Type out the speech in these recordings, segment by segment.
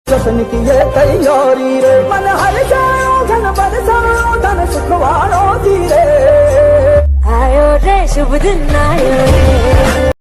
जश्न की ये तैयारी रे मन हर जाओ धन बरसाओ धन सुख वालों दी रे आयो रे शुभ दिन आयो रे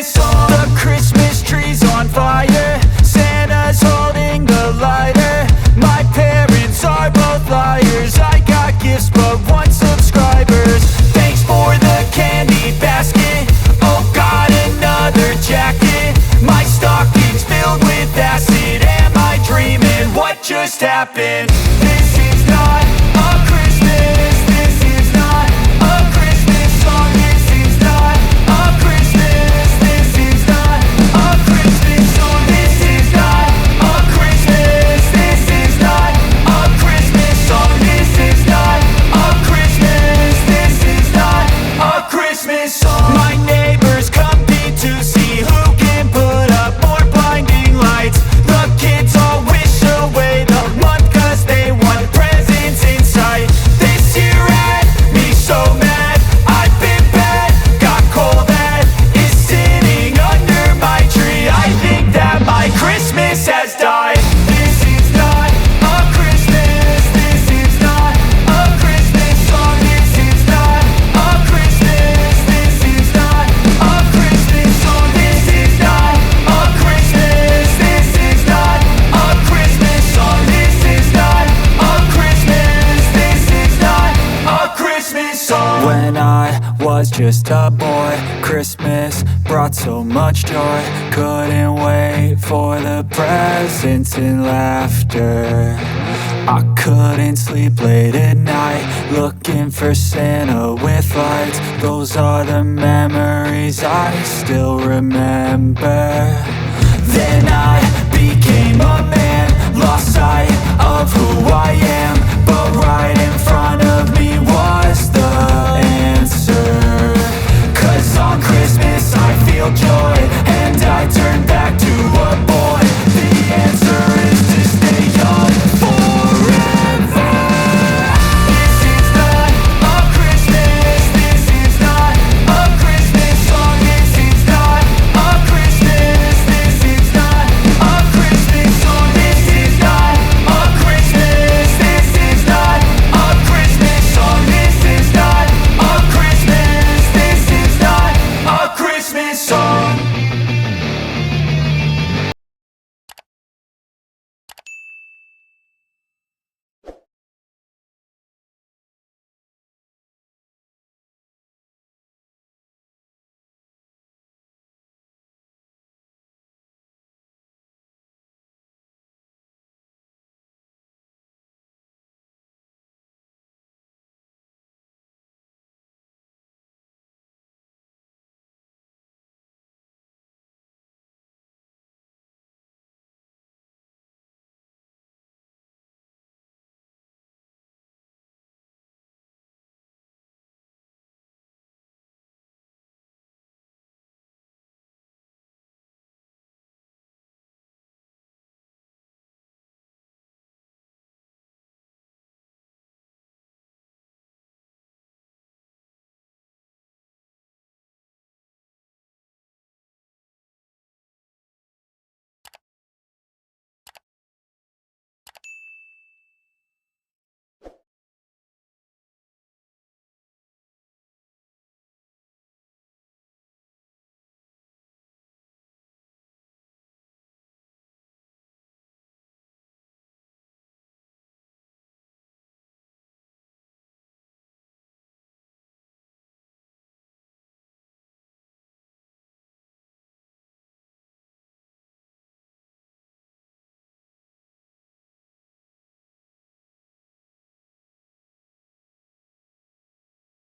The Christmas tree's on fire, Santa's holding the lighter. My parents are both liars, I got gifts but one subscribers. Thanks for the candy basket, oh got another jacket. My stocking's filled with acid, am I dreaming? What just happened? This is not a Christmas, this is not a Christmas song. This is not a Christmas, this is not a Christmas song. This is not a Christmas, this is not a Christmas song. This is not a Christmas, this is not a Christmas song. My neighbors compete to see who can put up more blinding lights. The kids all wish away the month cause they want presents in sight. This year had me so mad, I've been bad, got coal that is sitting under my tree. I think that my Christmas has died. This is not a Christmas, this is not a Christmas song. This is not a Christmas, this is not a Christmas song. This is not a Christmas, this is not a Christmas song. This is not a Christmas, this is not a Christmas song. When I was just a boy, Christmas brought so much joy. Couldn't wait for the presents and laughter. I couldn't sleep late at night, looking for Santa with lights. Those are the memories I still remember. Then I became a man, lost sight of who I am, but right in front